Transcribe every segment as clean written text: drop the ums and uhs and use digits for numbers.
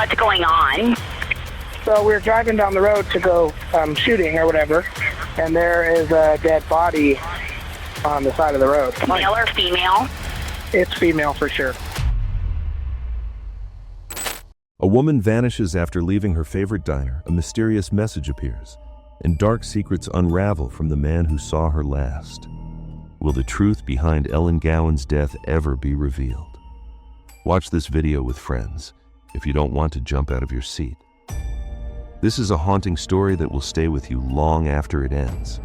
What's going on? So we were driving down the road to go shooting or whatever, and there is a dead body on the side of the road. Male or female? It's female for sure. A woman vanishes after leaving her favorite diner. A mysterious message appears, and dark secrets unravel from the man who saw her last. Will the truth behind Ellen Gowan's death ever be revealed? Watch this video with friends if you don't want to jump out of your seat. This is a haunting story that will stay with you long after it ends.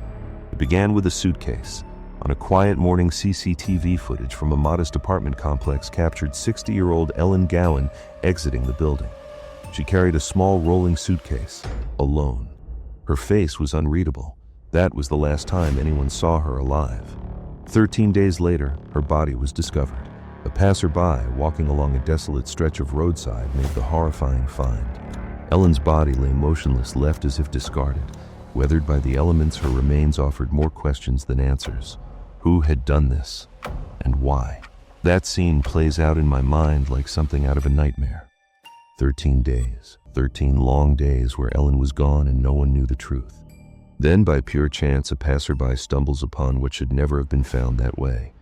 It began with a suitcase. On a quiet morning, CCTV footage from a modest apartment complex captured 60-year-old Ellen Gowan exiting the building. She carried a small rolling suitcase, alone. Her face was unreadable. That was the last time anyone saw her alive. 13 days later, her body was discovered. A passerby walking along a desolate stretch of roadside made the horrifying find. Ellen's body lay motionless, left as if discarded. Weathered by the elements, her remains offered more questions than answers. Who had done this, and why? That scene plays out in my mind like something out of a nightmare. 13 days, 13 long days where Ellen was gone and no one knew the truth. Then, by pure chance, a passerby stumbles upon what should never have been found that way.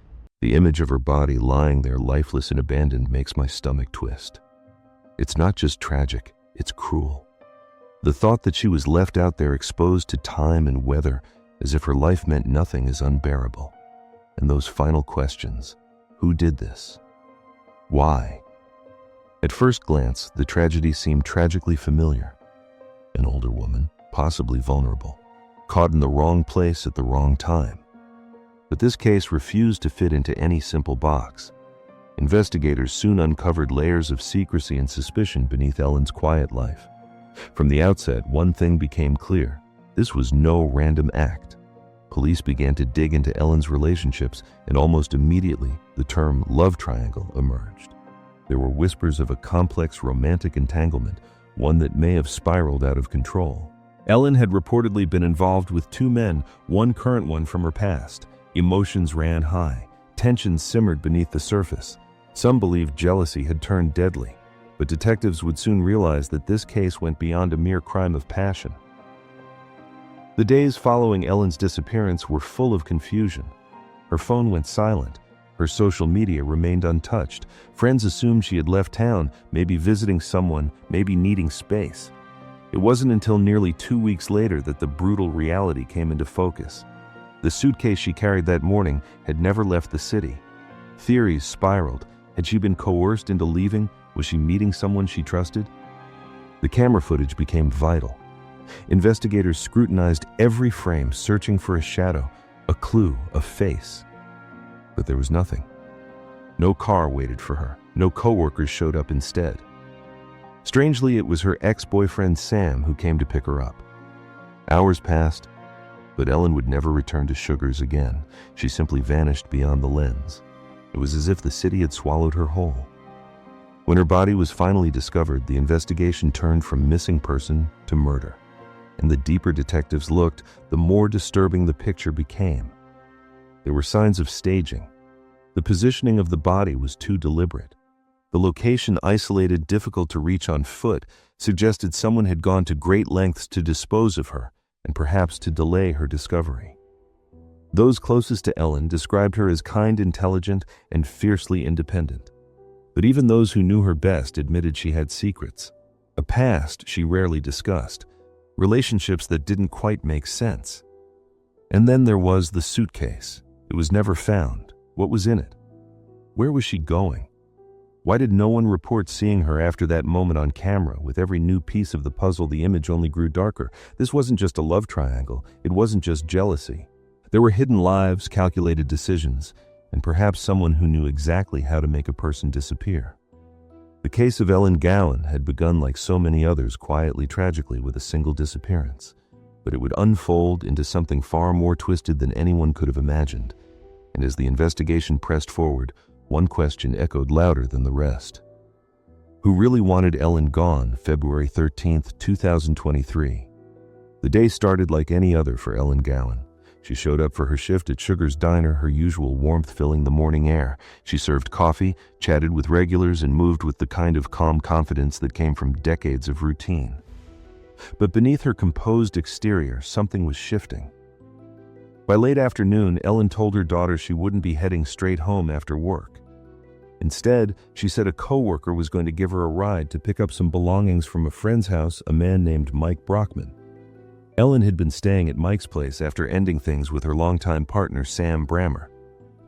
The image of her body lying there lifeless and abandoned makes my stomach twist. It's not just tragic, it's cruel. The thought that she was left out there exposed to time and weather as if her life meant nothing is unbearable. And those final questions: who did this? Why? At first glance, the tragedy seemed tragically familiar. An older woman, possibly vulnerable, caught in the wrong place at the wrong time. But this case refused to fit into any simple box. Investigators soon uncovered layers of secrecy and suspicion beneath Ellen's quiet life. From the outset, one thing became clear: this was no random act. Police began to dig into Ellen's relationships, and almost immediately, the term love triangle emerged. There were whispers of a complex romantic entanglement, one that may have spiraled out of control. Ellen had reportedly been involved with two men, one current one from her past. Emotions ran high. Tensions simmered beneath the surface. Some believed jealousy had turned deadly, but detectives would soon realize that this case went beyond a mere crime of passion. The days following Ellen's disappearance were full of confusion. Her phone went silent. Her social media remained untouched. Friends assumed she had left town, maybe visiting someone, maybe needing space. It wasn't until nearly 2 weeks later that the brutal reality came into focus. The suitcase she carried that morning had never left the city. Theories spiraled. Had she been coerced into leaving? Was she meeting someone she trusted? The camera footage became vital. Investigators scrutinized every frame, searching for a shadow, a clue, a face. But there was nothing. No car waited for her. No coworkers showed up instead. Strangely, it was her ex-boyfriend Sam who came to pick her up. Hours passed, but Ellen would never return to Sugar's again. She simply vanished beyond the lens. It was as if the city had swallowed her whole. When her body was finally discovered, the investigation turned from missing person to murder. And the deeper detectives looked, the more disturbing the picture became. There were signs of staging. The positioning of the body was too deliberate. The location, isolated, difficult to reach on foot, suggested someone had gone to great lengths to dispose of her, and perhaps to delay her discovery. Those closest to Ellen described her as kind, intelligent, and fiercely independent. But even those who knew her best admitted she had secrets, a past she rarely discussed, relationships that didn't quite make sense. And then there was the suitcase. It was never found. What was in it? Where was she going? Why did no one report seeing her after that moment on camera? With every new piece of the puzzle, the image only grew darker. This wasn't just a love triangle. It wasn't just jealousy. There were hidden lives, calculated decisions, and perhaps someone who knew exactly how to make a person disappear. The case of Ellen Gowan had begun like so many others, quietly, tragically, with a single disappearance. But it would unfold into something far more twisted than anyone could have imagined. And as the investigation pressed forward, one question echoed louder than the rest. Who really wanted Ellen gone? February 13th, 2023. The day started like any other for Ellen Gowan. She showed up for her shift at Sugar's Diner, her usual warmth filling the morning air. She served coffee, chatted with regulars, and moved with the kind of calm confidence that came from decades of routine. But beneath her composed exterior, something was shifting. By late afternoon, Ellen told her daughter she wouldn't be heading straight home after work. Instead, she said a coworker was going to give her a ride to pick up some belongings from a friend's house, a man named Mike Brockman. Ellen had been staying at Mike's place after ending things with her longtime partner, Sam Brammer.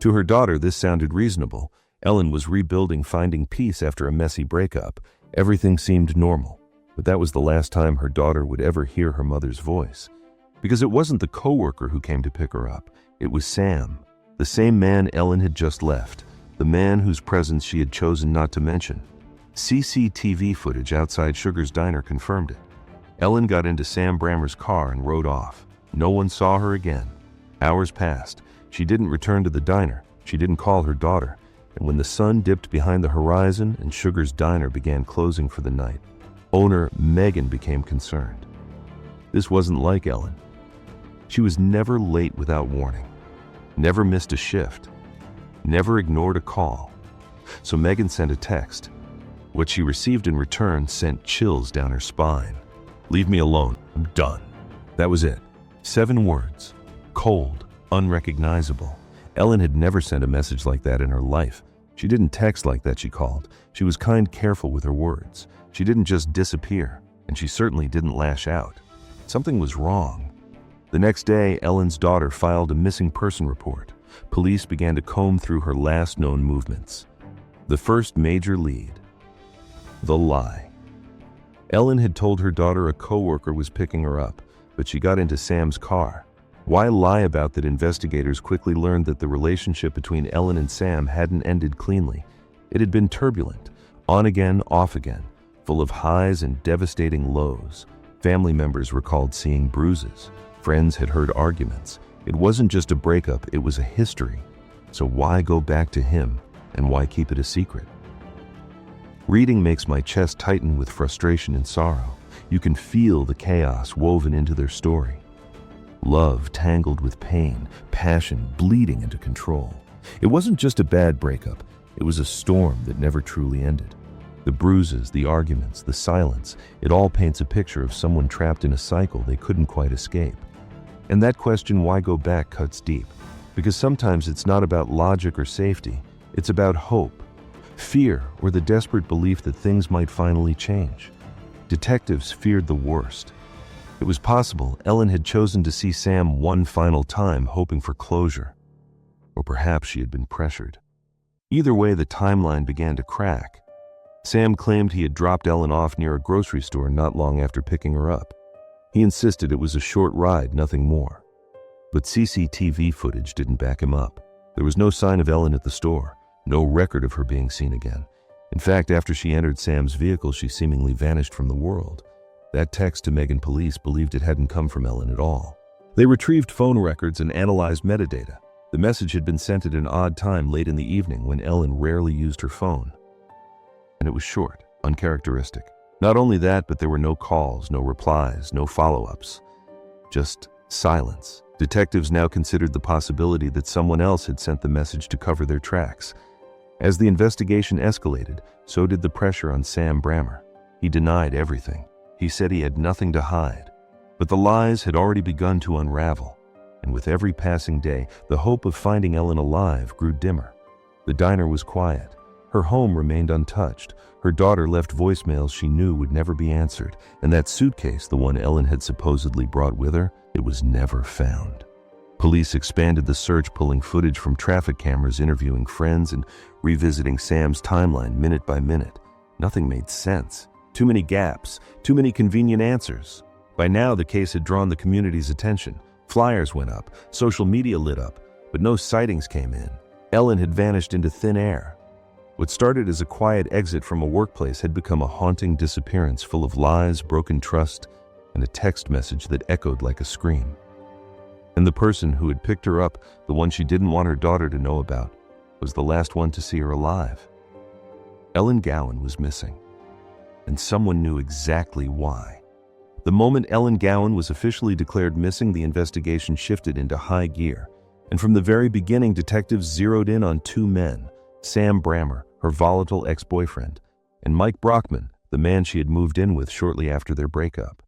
To her daughter, this sounded reasonable. Ellen was rebuilding, finding peace after a messy breakup. Everything seemed normal, but that was the last time her daughter would ever hear her mother's voice. Because it wasn't the coworker who came to pick her up. It was Sam, the same man Ellen had just left, the man whose presence she had chosen not to mention. CCTV footage outside Sugar's Diner confirmed it. Ellen got into Sam Brammer's car and rode off. No one saw her again. Hours passed. She didn't return to the diner. She didn't call her daughter. And when the sun dipped behind the horizon and Sugar's Diner began closing for the night, owner Megan became concerned. This wasn't like Ellen. She was never late without warning, never missed a shift, never ignored a call. So Megan sent a text. What she received in return sent chills down her spine. "Leave me alone. I'm done." That was it. 7 words. Cold, unrecognizable. Ellen had never sent a message like that in her life. She didn't text like that, she called. She was careful with her words. She didn't just disappear, and she certainly didn't lash out. Something was wrong. The next day, Ellen's daughter filed a missing person report. Police began to comb through her last known movements. The first major lead: the lie. Ellen had told her daughter a coworker was picking her up, but she got into Sam's car. Why lie about that? Investigators quickly learned that the relationship between Ellen and Sam hadn't ended cleanly. It had been turbulent, on again, off again, full of highs and devastating lows. Family members recalled seeing bruises. Friends had heard arguments. It wasn't just a breakup, it was a history. So why go back to him, and why keep it a secret? Reading makes my chest tighten with frustration and sorrow. You can feel the chaos woven into their story. Love tangled with pain, passion bleeding into control. It wasn't just a bad breakup, it was a storm that never truly ended. The bruises, the arguments, the silence, it all paints a picture of someone trapped in a cycle they couldn't quite escape. And that question, why go back, cuts deep. Because sometimes it's not about logic or safety, it's about hope, fear, or the desperate belief that things might finally change. Detectives feared the worst. It was possible Ellen had chosen to see Sam one final time, hoping for closure. Or perhaps she had been pressured. Either way, the timeline began to crack. Sam claimed he had dropped Ellen off near a grocery store not long after picking her up. He insisted it was a short ride, nothing more. But CCTV footage didn't back him up. There was no sign of Ellen at the store, no record of her being seen again. In fact, after she entered Sam's vehicle, she seemingly vanished from the world. That text to Megan police believed it hadn't come from Ellen at all. They retrieved phone records and analyzed metadata. The message had been sent at an odd time late in the evening when Ellen rarely used her phone. And it was short, uncharacteristic. Not only that, but there were no calls, no replies, no follow-ups. Just silence. Detectives now considered the possibility that someone else had sent the message to cover their tracks. As the investigation escalated, so did the pressure on Sam Brammer. He denied everything. He said he had nothing to hide. But the lies had already begun to unravel. And with every passing day, the hope of finding Ellen alive grew dimmer. The diner was quiet. Her home remained untouched. Her daughter left voicemails she knew would never be answered. And that suitcase, the one Ellen had supposedly brought with her, it was never found. Police expanded the search, pulling footage from traffic cameras, interviewing friends, and revisiting Sam's timeline minute by minute. Nothing made sense. Too many gaps, too many convenient answers. By now, the case had drawn the community's attention. Flyers went up, social media lit up, but no sightings came in. Ellen had vanished into thin air. What started as a quiet exit from a workplace had become a haunting disappearance full of lies, broken trust, and a text message that echoed like a scream. And the person who had picked her up, the one she didn't want her daughter to know about, was the last one to see her alive. Ellen Gowan was missing, and someone knew exactly why. The moment Ellen Gowan was officially declared missing, the investigation shifted into high gear. And from the very beginning, detectives zeroed in on two men, Sam Brammer, her volatile ex-boyfriend, and Mike Brockman, the man she had moved in with shortly after their breakup.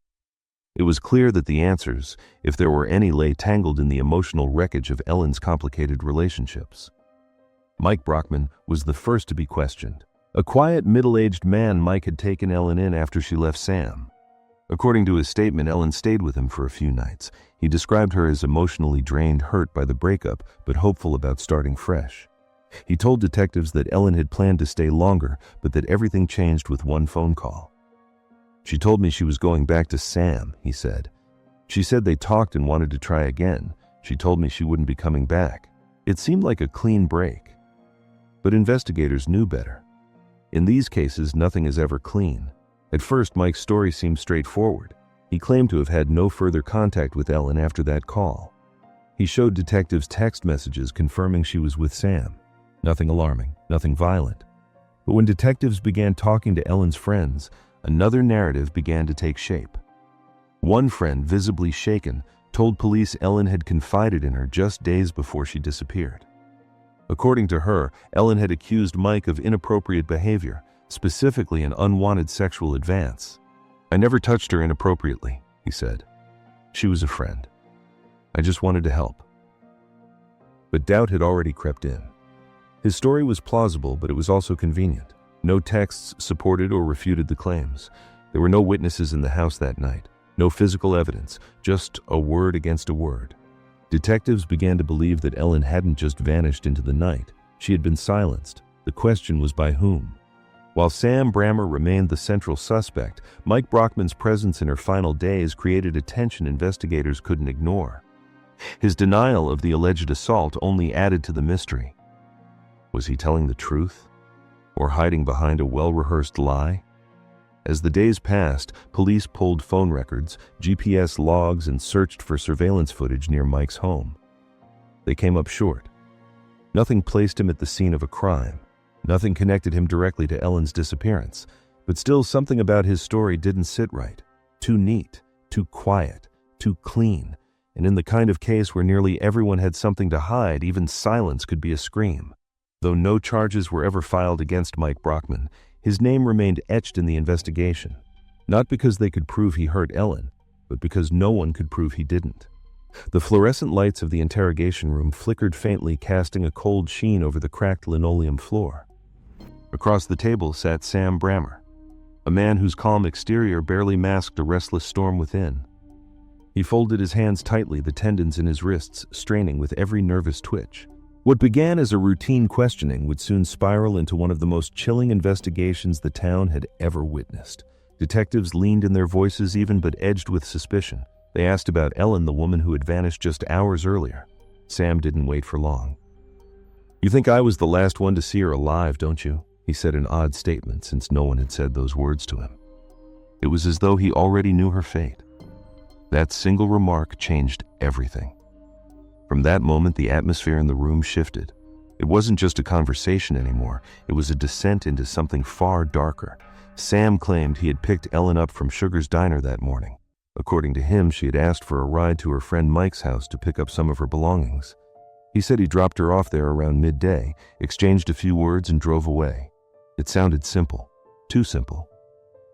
It was clear that the answers, if there were any, lay tangled in the emotional wreckage of Ellen's complicated relationships. Mike Brockman was the first to be questioned. A quiet, middle-aged man, Mike had taken Ellen in after she left Sam. According to his statement, Ellen stayed with him for a few nights. He described her as emotionally drained, hurt by the breakup, but hopeful about starting fresh. He told detectives that Ellen had planned to stay longer, but that everything changed with one phone call. "She told me she was going back to Sam," he said. "She said they talked and wanted to try again. She told me she wouldn't be coming back. It seemed like a clean break." But investigators knew better. In these cases, nothing is ever clean. At first, Mike's story seemed straightforward. He claimed to have had no further contact with Ellen after that call. He showed detectives text messages confirming she was with Sam. Nothing alarming, nothing violent. But when detectives began talking to Ellen's friends, another narrative began to take shape. One friend, visibly shaken, told police Ellen had confided in her just days before she disappeared. According to her, Ellen had accused Mike of inappropriate behavior, specifically an unwanted sexual advance. "I never touched her inappropriately," he said. "She was a friend. I just wanted to help." But doubt had already crept in. His story was plausible, but it was also convenient. No texts supported or refuted the claims. There were no witnesses in the house that night, no physical evidence, just a word against a word. Detectives began to believe that Ellen hadn't just vanished into the night. She had been silenced. The question was by whom? While Sam Brammer remained the central suspect, Mike Brockman's presence in her final days created a tension investigators couldn't ignore. His denial of the alleged assault only added to the mystery. Was he telling the truth? Or hiding behind a well-rehearsed lie? As the days passed, police pulled phone records, GPS logs, and searched for surveillance footage near Mike's home. They came up short. Nothing placed him at the scene of a crime. Nothing connected him directly to Ellen's disappearance. But still, something about his story didn't sit right. Too neat, too quiet, too clean. And in the kind of case where nearly everyone had something to hide, even silence could be a scream. Though no charges were ever filed against Mike Brockman, his name remained etched in the investigation. Not because they could prove he hurt Ellen, but because no one could prove he didn't. The fluorescent lights of the interrogation room flickered faintly, casting a cold sheen over the cracked linoleum floor. Across the table sat Sam Brammer, a man whose calm exterior barely masked a restless storm within. He folded his hands tightly, the tendons in his wrists straining with every nervous twitch. What began as a routine questioning would soon spiral into one of the most chilling investigations the town had ever witnessed. Detectives leaned in their voices even, but edged with suspicion. They asked about Ellen, the woman who had vanished just hours earlier. Sam didn't wait for long. "You think I was the last one to see her alive, don't you?" he said, an odd statement since no one had said those words to him. It was as though he already knew her fate. That single remark changed everything. From that moment, the atmosphere in the room shifted. It wasn't just a conversation anymore. It was a descent into something far darker. Sam claimed he had picked Ellen up from Sugar's Diner that morning. According to him, she had asked for a ride to her friend Mike's house to pick up some of her belongings. He said he dropped her off there around midday, exchanged a few words, and drove away. It sounded simple, too simple.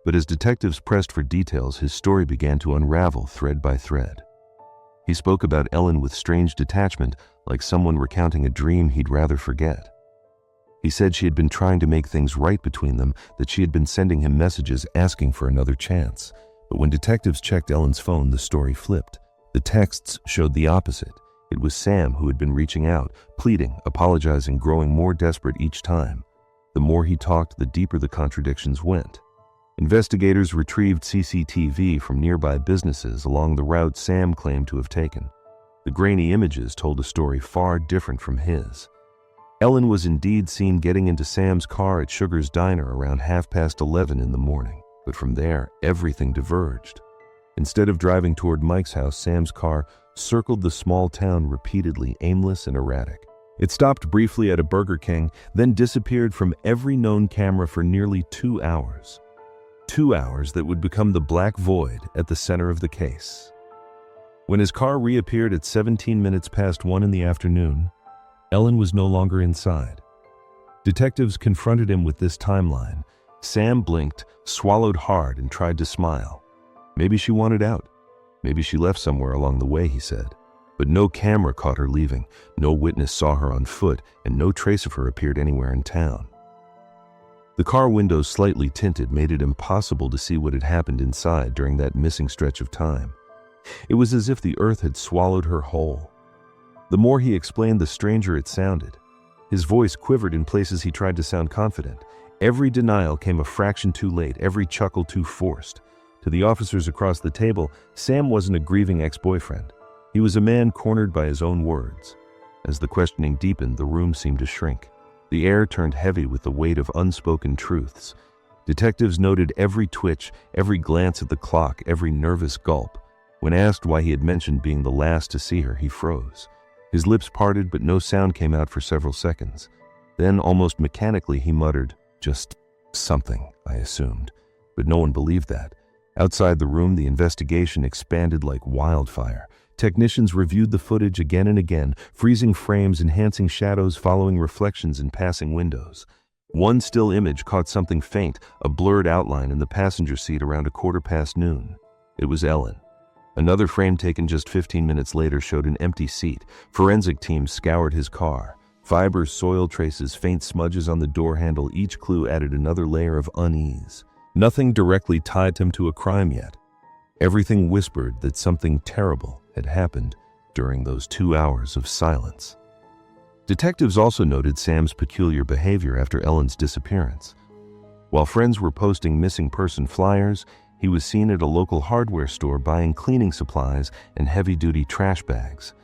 But as detectives pressed for details, his story began to unravel thread by thread. He spoke about Ellen with strange detachment, like someone recounting a dream he'd rather forget. He said she had been trying to make things right between them, that she had been sending him messages asking for another chance. But when detectives checked Ellen's phone, the story flipped. The texts showed the opposite. It was Sam who had been reaching out, pleading, apologizing, growing more desperate each time. The more he talked, the deeper the contradictions went. Investigators retrieved CCTV from nearby businesses along the route Sam claimed to have taken. The grainy images told a story far different from his. Ellen was indeed seen getting into Sam's car at Sugar's Diner around 11:30 in the morning. But from there, everything diverged. Instead of driving toward Mike's house, Sam's car circled the small town repeatedly, aimless and erratic. It stopped briefly at a Burger King, then disappeared from every known camera for nearly 2 hours. 2 hours that would become the black void at the center of the case. When his car reappeared at 17 minutes past 1 in the afternoon, Ellen was no longer inside. Detectives confronted him with this timeline. Sam blinked, swallowed hard, and tried to smile. Maybe she wanted out. Maybe she left somewhere along the way, he said. But no camera caught her leaving, no witness saw her on foot, and no trace of her appeared anywhere in town. The car windows, slightly tinted, made it impossible to see what had happened inside during that missing stretch of time. It was as if the earth had swallowed her whole. The more he explained, the stranger it sounded. His voice quivered in places he tried to sound confident. Every denial came a fraction too late, every chuckle too forced. To the officers across the table, Sam wasn't a grieving ex-boyfriend. He was a man cornered by his own words. As the questioning deepened, the room seemed to shrink. The air turned heavy with the weight of unspoken truths. Detectives noted every twitch, every glance at the clock, every nervous gulp. When asked why he had mentioned being the last to see her, he froze. His lips parted, but no sound came out for several seconds. Then, almost mechanically, he muttered, "Just something," I assumed. But no one believed that. Outside the room, the investigation expanded like wildfire. Technicians reviewed the footage again and again, freezing frames, enhancing shadows, following reflections in passing windows. One still image caught something faint, a blurred outline in the passenger seat around noon. It was Ellen. Another frame taken just 15 minutes later showed an empty seat. Forensic teams scoured his car. Fibers, soil traces, faint smudges on the door handle, each clue added another layer of unease. Nothing directly tied him to a crime yet. Everything whispered that something terrible had happened during those 2 hours of silence. Detectives also noted Sam's peculiar behavior after Ellen's disappearance. While friends were posting missing person flyers, he was seen at a local hardware store buying cleaning supplies and heavy-duty trash bags.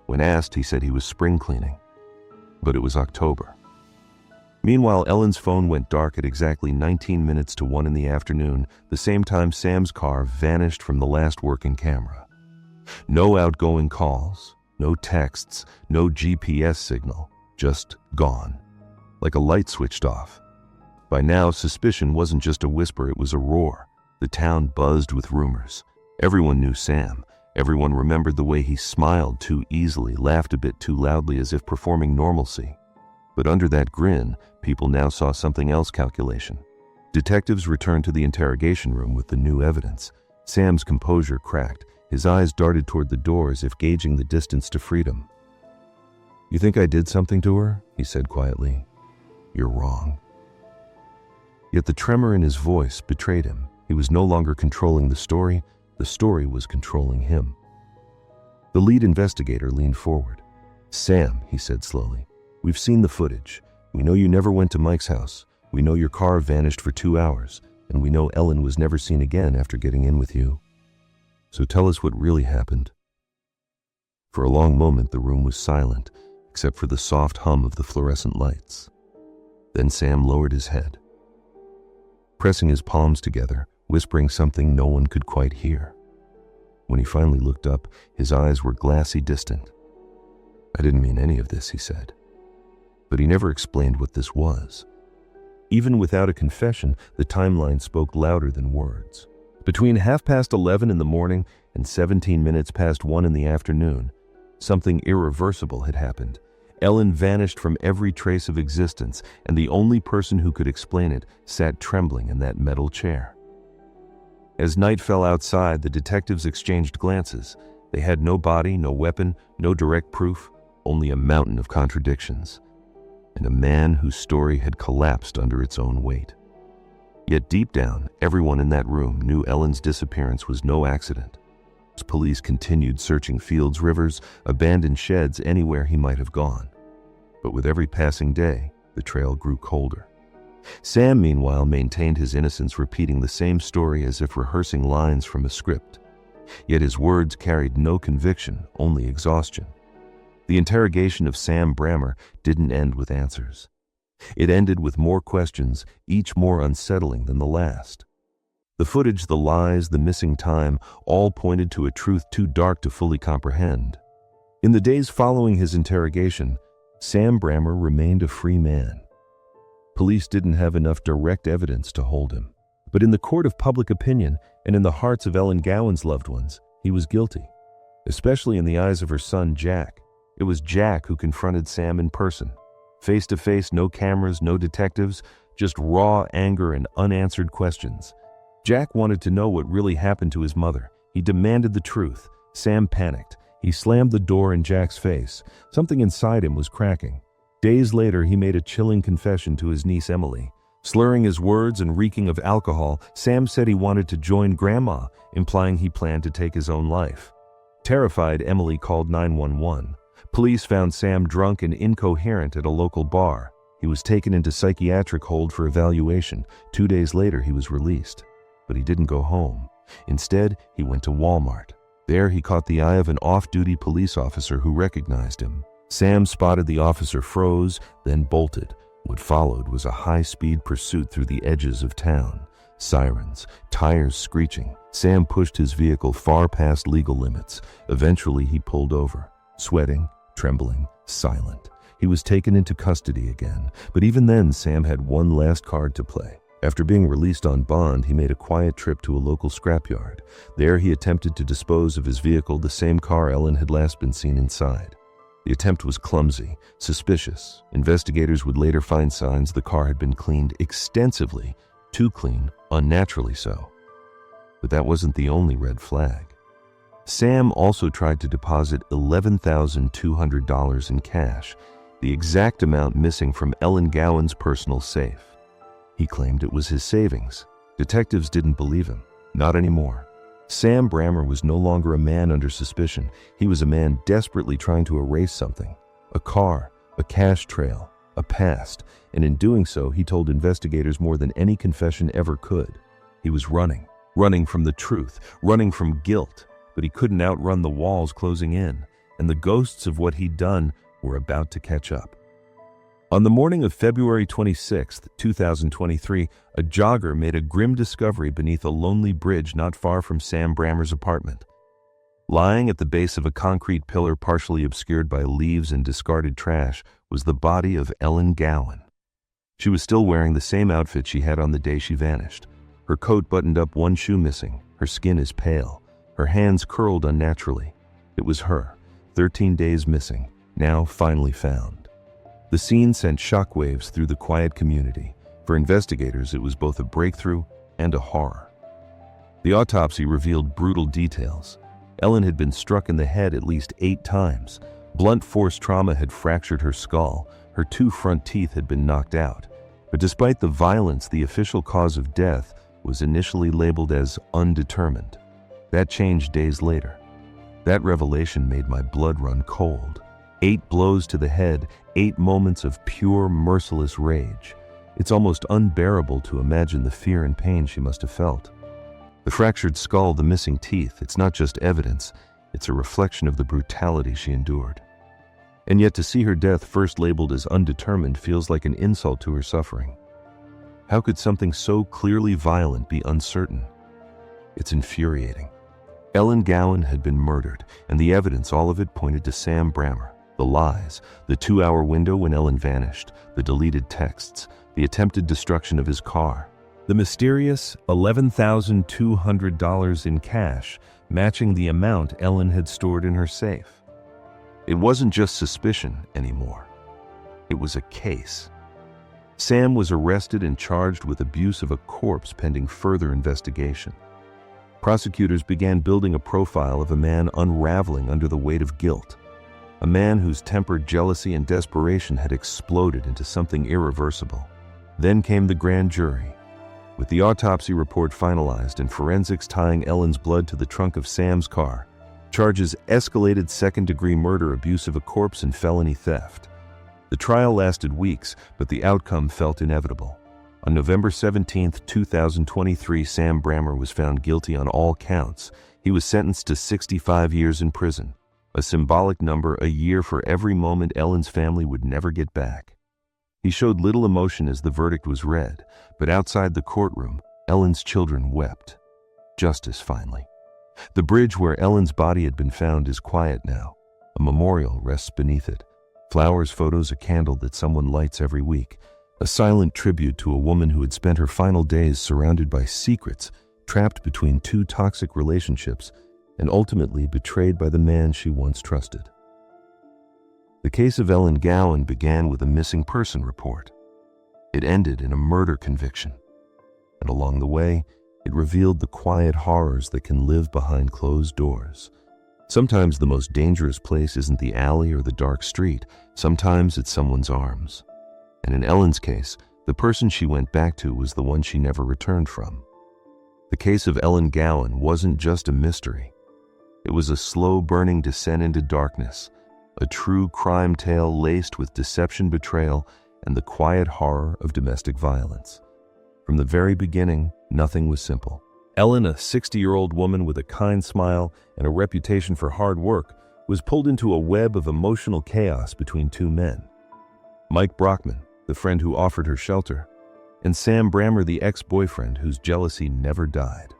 When asked, he said he was spring cleaning. But it was October. Meanwhile, Ellen's phone went dark at exactly 19 minutes to 1 in the afternoon, the same time Sam's car vanished from the last working camera. No outgoing calls, no texts, no GPS signal, just gone. Like a light switched off. By now, suspicion wasn't just a whisper, it was a roar. The town buzzed with rumors. Everyone knew Sam. Everyone remembered the way he smiled too easily, laughed a bit too loudly as if performing normalcy. But under that grin, people now saw something else: calculation. Detectives returned to the interrogation room with the new evidence. Sam's composure cracked. His eyes darted toward the door as if gauging the distance to freedom. "You think I did something to her?" he said quietly. "You're wrong." Yet the tremor in his voice betrayed him. He was no longer controlling the story was controlling him. The lead investigator leaned forward. "Sam," he said slowly, "we've seen the footage. We know you never went to Mike's house. We know your car vanished for 2 hours, and we know Ellen was never seen again after getting in with you. So tell us what really happened." For a long moment, the room was silent, except for the soft hum of the fluorescent lights. Then Sam lowered his head, pressing his palms together, whispering something no one could quite hear. When he finally looked up, his eyes were glassy distant. "I didn't mean any of this," he said. But he never explained what this was. Even without a confession, the timeline spoke louder than words. Between 11:30 in the morning and 17 minutes past 1 in the afternoon, something irreversible had happened. Ellen vanished from every trace of existence, and the only person who could explain it sat trembling in that metal chair. As night fell outside, the detectives exchanged glances. They had no body, no weapon, no direct proof, only a mountain of contradictions, and a man whose story had collapsed under its own weight. Yet deep down, everyone in that room knew Ellen's disappearance was no accident. Police continued searching fields, rivers, abandoned sheds, anywhere he might have gone. But with every passing day, the trail grew colder. Sam, meanwhile, maintained his innocence, repeating the same story as if rehearsing lines from a script. Yet his words carried no conviction, only exhaustion. The interrogation of Sam Brammer didn't end with answers. It ended with more questions, each more unsettling than the last. The footage, the lies, the missing time, all pointed to a truth too dark to fully comprehend. In the days following his interrogation, Sam Brammer remained a free man. Police didn't have enough direct evidence to hold him, But in the court of public opinion and in the hearts of Ellen Gowan's loved ones, he was guilty. Especially in the eyes of her son, Jack. It was Jack who confronted Sam in person. Face to face, no cameras, no detectives, just raw anger and unanswered questions. Jack wanted to know what really happened to his mother. He demanded the truth. Sam panicked. He slammed the door in Jack's face. Something inside him was cracking. Days later, he made a chilling confession to his niece Emily. Slurring his words and reeking of alcohol, Sam said he wanted to join Grandma, implying he planned to take his own life. Terrified, Emily called 911. Police found Sam drunk and incoherent at a local bar. He was taken into psychiatric hold for evaluation. 2 days later, he was released. But he didn't go home. Instead, he went to Walmart. There, he caught the eye of an off-duty police officer who recognized him. Sam spotted the officer, froze, then bolted. What followed was a high-speed pursuit through the edges of town. Sirens, tires screeching. Sam pushed his vehicle far past legal limits. Eventually, he pulled over, sweating, trembling, silent. He was taken into custody again, but even then, Sam had one last card to play. After being released on bond, he made a quiet trip to a local scrapyard. There, he attempted to dispose of his vehicle, the same car Ellen had last been seen inside. The attempt was clumsy, suspicious. Investigators would later find signs the car had been cleaned extensively, too clean, unnaturally so. But that wasn't the only red flag. Sam also tried to deposit $11,200 in cash, the exact amount missing from Ellen Gowan's personal safe. He claimed it was his savings. Detectives didn't believe him. Not anymore. Sam Brammer was no longer a man under suspicion. He was a man desperately trying to erase something. A car, a cash trail, a past. And in doing so, he told investigators more than any confession ever could. He was running from the truth, running from guilt. But he couldn't outrun the walls closing in, and the ghosts of what he'd done were about to catch up. On the morning of February 26, 2023, a jogger made a grim discovery beneath a lonely bridge not far from Sam Brammer's apartment. Lying at the base of a concrete pillar partially obscured by leaves and discarded trash was the body of Ellen Gowan. She was still wearing the same outfit she had on the day she vanished. Her coat buttoned up, one shoe missing. Her skin is pale. Her hands curled unnaturally. It was her, 13 days missing, now finally found. The scene sent shockwaves through the quiet community. For investigators, it was both a breakthrough and a horror. The autopsy revealed brutal details. Ellen had been struck in the head at least 8 times. Blunt force trauma had fractured her skull. Her 2 front teeth had been knocked out. But despite the violence, the official cause of death was initially labeled as undetermined. That changed days later. That revelation made my blood run cold. 8 blows to the head, 8 moments of pure, merciless rage. It's almost unbearable to imagine the fear and pain she must have felt. The fractured skull, the missing teeth, it's not just evidence, it's a reflection of the brutality she endured. And yet to see her death first labeled as undetermined feels like an insult to her suffering. How could something so clearly violent be uncertain? It's infuriating. Ellen Gowan had been murdered, and the evidence, all of it, pointed to Sam Brammer. The lies, the 2-hour window when Ellen vanished, the deleted texts, the attempted destruction of his car, the mysterious $11,200 in cash, matching the amount Ellen had stored in her safe. It wasn't just suspicion anymore. It was a case. Sam was arrested and charged with abuse of a corpse pending further investigation. Prosecutors began building a profile of a man unraveling under the weight of guilt. A man whose tempered jealousy and desperation had exploded into something irreversible. Then came the grand jury. With the autopsy report finalized and forensics tying Ellen's blood to the trunk of Sam's car, charges escalated: second-degree murder, abuse of a corpse, and felony theft. The trial lasted weeks, but the outcome felt inevitable. On November 17, 2023, Sam Brammer was found guilty on all counts. He was sentenced to 65 years in prison. A symbolic number, a year for every moment Ellen's family would never get back. He showed little emotion as the verdict was read, but outside the courtroom, Ellen's children wept. Justice, finally. The bridge where Ellen's body had been found is quiet now. A memorial rests beneath it. Flowers, photos, a candle that someone lights every week. a silent tribute to a woman who had spent her final days surrounded by secrets, trapped between two toxic relationships, and ultimately betrayed by the man she once trusted. The case of Ellen Gowan began with a missing person report. It ended in a murder conviction, and along the way, it revealed the quiet horrors that can live behind closed doors. Sometimes the most dangerous place isn't the alley or the dark street. Sometimes it's someone's arms. And in Ellen's case, the person she went back to was the one she never returned from. The case of Ellen Gowan wasn't just a mystery. It was a slow-burning descent into darkness, a true crime tale laced with deception, betrayal, and the quiet horror of domestic violence. From the very beginning, nothing was simple. Ellen, a 60-year-old woman with a kind smile and a reputation for hard work, was pulled into a web of emotional chaos between two men. Mike Brockman, the friend who offered her shelter, and Sam Brammer, the ex-boyfriend whose jealousy never died.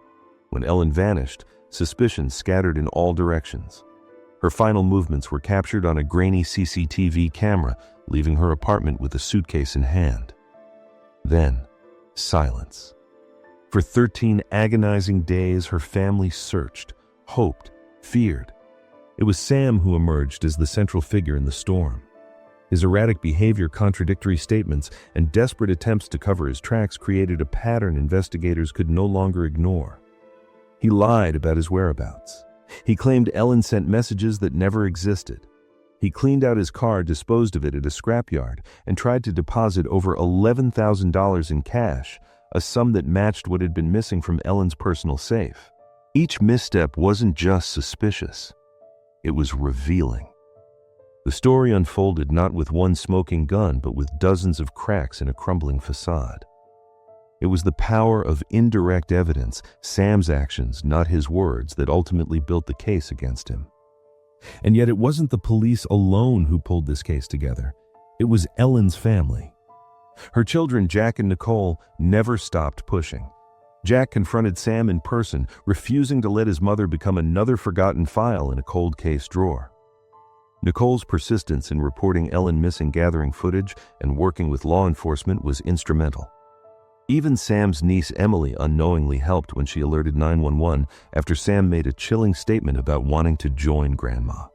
When Ellen vanished, suspicion scattered in all directions. Her final movements were captured on a grainy CCTV camera, leaving her apartment with a suitcase in hand. Then, silence. For 13 agonizing days, her family searched, hoped, feared. It was Sam who emerged as the central figure in the storm. His erratic behavior, contradictory statements, and desperate attempts to cover his tracks created a pattern investigators could no longer ignore. He lied about his whereabouts. He claimed Ellen sent messages that never existed. He cleaned out his car, disposed of it at a scrapyard, and tried to deposit over $11,000 in cash, a sum that matched what had been missing from Ellen's personal safe. Each misstep wasn't just suspicious. It was revealing. The story unfolded not with one smoking gun, but with dozens of cracks in a crumbling facade. It was the power of indirect evidence, Sam's actions, not his words, that ultimately built the case against him. And yet it wasn't the police alone who pulled this case together. It was Ellen's family. Her children, Jack and Nicole, never stopped pushing. Jack confronted Sam in person, refusing to let his mother become another forgotten file in a cold case drawer. Nicole's persistence in reporting Ellen missing, gathering footage, and working with law enforcement was instrumental. Even Sam's niece Emily unknowingly helped when she alerted 911 after Sam made a chilling statement about wanting to join Grandma.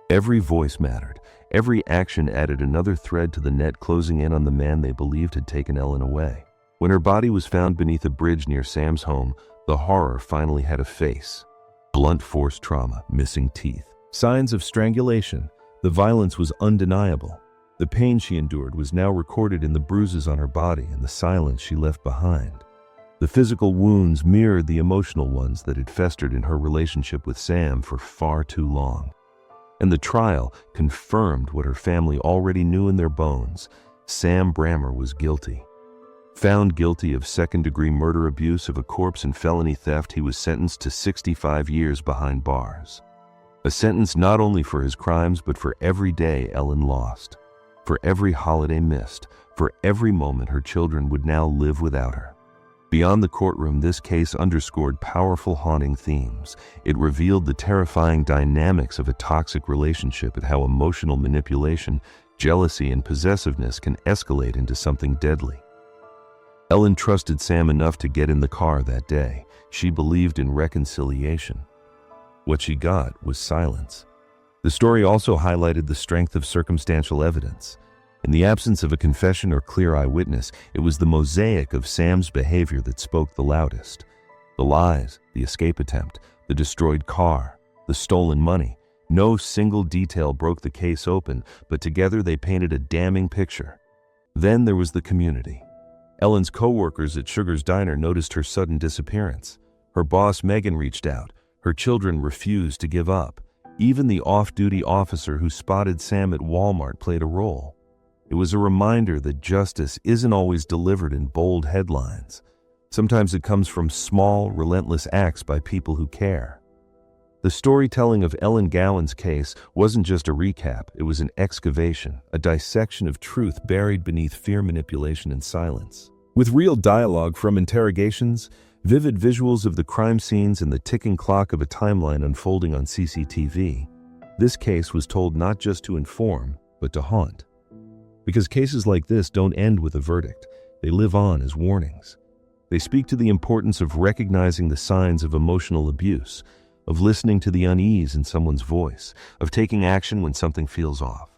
Every voice mattered. Every action added another thread to the net, closing in on the man they believed had taken Ellen away. When her body was found beneath a bridge near Sam's home, the horror finally had a face. Blunt force trauma, missing teeth, signs of strangulation. The violence was undeniable. The pain she endured was now recorded in the bruises on her body and the silence she left behind. The physical wounds mirrored the emotional ones that had festered in her relationship with Sam for far too long. And the trial confirmed what her family already knew in their bones. Sam Brammer was guilty. Found guilty of second-degree murder, abuse of a corpse, and felony theft, he was sentenced to 65 years behind bars. A sentence not only for his crimes, but for every day Ellen lost, for every holiday missed, for every moment her children would now live without her. Beyond the courtroom, this case underscored powerful, haunting themes. It revealed the terrifying dynamics of a toxic relationship and how emotional manipulation, jealousy, and possessiveness can escalate into something deadly. Ellen trusted Sam enough to get in the car that day. She believed in reconciliation. What she got was silence. The story also highlighted the strength of circumstantial evidence. In the absence of a confession or clear eyewitness, it was the mosaic of Sam's behavior that spoke the loudest. The lies, the escape attempt, the destroyed car, the stolen money. No single detail broke the case open, but together they painted a damning picture. Then there was the community. Ellen's co-workers at Sugar's Diner noticed her sudden disappearance. Her boss, Megan, reached out. Her children refused to give up. Even the off-duty officer who spotted Sam at Walmart played a role. It was a reminder that justice isn't always delivered in bold headlines. Sometimes it comes from small, relentless acts by people who care. The storytelling of Ellen Gowan's case wasn't just a recap, it was an excavation, a dissection of truth buried beneath fear, manipulation, and silence. With real dialogue from interrogations, vivid visuals of the crime scenes, and the ticking clock of a timeline unfolding on CCTV, this case was told not just to inform, but to haunt. Because cases like this don't end with a verdict. They live on as warnings. They speak to the importance of recognizing the signs of emotional abuse, of listening to the unease in someone's voice, of taking action when something feels off.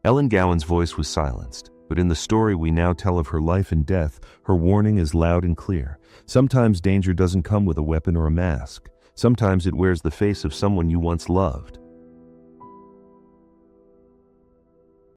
Ellen Gowan's voice was silenced, but in the story we now tell of her life and death, her warning is loud and clear. Sometimes danger doesn't come with a weapon or a mask. Sometimes it wears the face of someone you once loved.